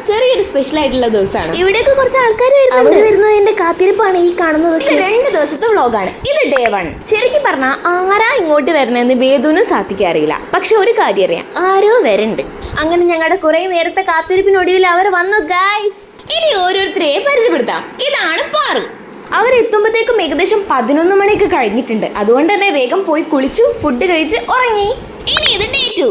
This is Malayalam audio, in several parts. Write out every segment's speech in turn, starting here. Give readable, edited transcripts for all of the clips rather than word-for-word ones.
ചെറിയൊരു സ്പെഷ്യൽ ആയിട്ടുള്ള ദിവസമാണ്. ഇവിടേക്ക് കുറച്ച് ആൾക്കാർ വരുന്നതിന്റെ കാത്തിരിപ്പാണ് ഈ കാണുന്നത്. ഇത് 2 ദിവസത്തെ വ്ളോഗാണ്. ഇത് ഡേ 1. ശരിക്കും പറഞ്ഞാൽ ആരാ ഇങ്ങോട്ട് വരണമെന്ന് വേദുവിനും സാധിക്കാൻ അറിയില്ല. പക്ഷെ ഒരു കാര്യം അറിയാം, ആരോ വരണ്ട്. അങ്ങനെ ഞങ്ങളുടെ കുറെ നേരത്തെ കാത്തിരിപ്പിനൊടുവിൽ അവർ വന്നു ഗൈസ്. ഇനി ഓരോരുത്തരെ പരിചയപ്പെടുത്താം. ഇതാണ് പാറു. അവരെത്തുമ്പോഴത്തേക്കും ഏകദേശം 11 മണിയൊക്കെ കഴിഞ്ഞിട്ടുണ്ട്. അതുകൊണ്ട് തന്നെ വേഗം പോയി കുളിച്ചു, ഫുഡ് കഴിച്ച് ഉറങ്ങി. ഇനി ഇത് ഡേ 2.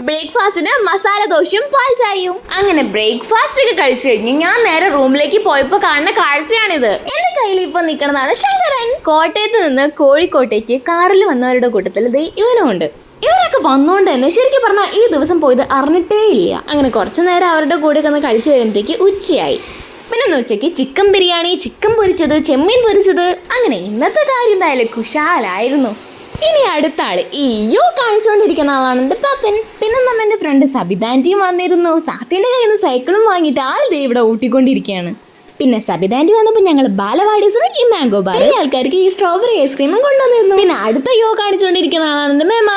ബ്രേക്ക്ഫാസ്റ്റിന് മസാല ദോശയും പാൽ ചായയും. അങ്ങനെ ബ്രേക്ക്ഫാസ്റ്റ് ഒക്കെ കഴിച്ചു കഴിഞ്ഞ് ഞാൻ നേരെ റൂമിലേക്ക് പോയപ്പോ കാണുന്ന കാഴ്ചയാണിത്. എന്റെ കയ്യിൽ ഇപ്പൊ നിൽക്കുന്നതാണ് ശങ്കരൻ. കോട്ടയത്ത് നിന്ന് കോഴിക്കോട്ടേക്ക് കാറിൽ വന്നവരുടെ കൂട്ടത്തിൽ ഇവനും ഉണ്ട്. ഇവരൊക്കെ വന്നോണ്ട് തന്നെ ശരിക്കും പറഞ്ഞാൽ ഈ ദിവസം പോയത് അറിഞ്ഞിട്ടേ ഇല്ല. അങ്ങനെ കുറച്ചു നേരം അവരുടെ കൂടെ ഒന്ന് കഴിച്ചു കഴിയുമ്പോഴത്തേക്ക് ഉച്ചയായി. പിന്നെ ഉച്ചയ്ക്ക് ചിക്കൻ ബിരിയാണി, ചിക്കൻ പൊരിച്ചത്, ചെമ്മീൻ പൊരിച്ചത്, അങ്ങനെ ഇന്നത്തെ കാര്യം എന്തായാലും കുശാലായിരുന്നു. ഇനി അടുത്ത ആള് ഈയോ കാണിച്ചുകൊണ്ടിരിക്കുന്ന ആളാണ് എൻ്റെ പപ്പൻ. പിന്നെ നമ്മുടെ ഫ്രണ്ട് സബിതാൻറ്റിയും വന്നിരുന്നു. സാത്തിൻ്റെ കയ്യിൽ നിന്ന് സൈക്കിളും വാങ്ങിയിട്ട് ആൾ ദേ ഇവിടെ ഊട്ടിക്കൊണ്ടിരിക്കുകയാണ്. പിന്നെ സബിതാൻറ്റി വന്നപ്പോൾ ഞങ്ങൾ ബാലവാടീസിന് ഈ മാംഗോ ബാർ, ഈ ആൾക്കാർക്ക് ഈ സ്ട്രോബെറി ഐസ്ക്രീമും കൊണ്ടുവന്നിരുന്നു. പിന്നെ അടുത്ത യോ കാണിച്ചുകൊണ്ടിരിക്കുന്ന ആളാണ് എൻ്റെ മേമ.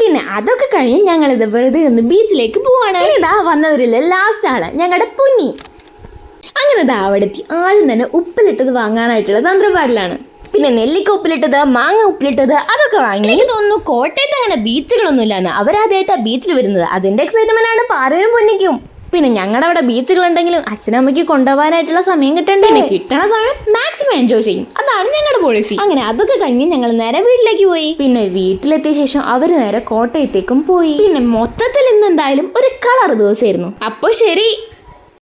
പിന്നെ അതൊക്കെ കഴിഞ്ഞ് ഞങ്ങളിത് വെറുതെ ഒന്ന് ബീച്ചിലേക്ക് പോവാണ്. ഇതാ വന്നവരില്ലേ ലാസ്റ്റ് ആള് ഞങ്ങളുടെ പുന്നി. അങ്ങനെ ഇതാ അവിടെത്തി. ആദ്യം തന്നെ ഉപ്പിലിട്ടത് വാങ്ങാനായിട്ടുള്ള തന്ത്രപ്പാടിലാണ്. പിന്നെ നെല്ലിക്ക ഉപ്പിലിട്ടത്, മാങ്ങ ഉപ്പിലിട്ടത്, അതൊക്കെ വാങ്ങി. എനിക്ക് തോന്നുന്നു കോട്ടയത്ത് അങ്ങനെ ബീച്ചുകളൊന്നും ഇല്ലാന്ന്. അവരാദ്യമായിട്ടാണ് ബീച്ചിൽ വരുന്നത്. അതിന്റെ എക്സൈറ്റ്മെന്റ് ആണ് പാറയും പൊന്നിക്കും. പിന്നെ ഞങ്ങളുടെ അവിടെ ബീച്ചുകൾ ഉണ്ടെങ്കിലും അച്ഛനമ്മയ്ക്ക് കൊണ്ടുപോകാനായിട്ടുള്ള സമയം കിട്ടണ്ടേ. കിട്ടണ സമയം മാക്സിമം എൻജോയ് ചെയ്യും. അതാണ് ഞങ്ങളുടെ പോളിസി. അങ്ങനെ അതൊക്കെ കഴിഞ്ഞ് ഞങ്ങൾ നേരെ വീട്ടിലേക്ക് പോയി. പിന്നെ വീട്ടിലെത്തിയ ശേഷം അവര് നേരെ കോട്ടയത്തേക്കും പോയി. പിന്നെ മൊത്തത്തിൽ ഇന്ന് എന്തായാലും ഒരു കളർ ദിവസമായിരുന്നു. അപ്പൊ ശരി.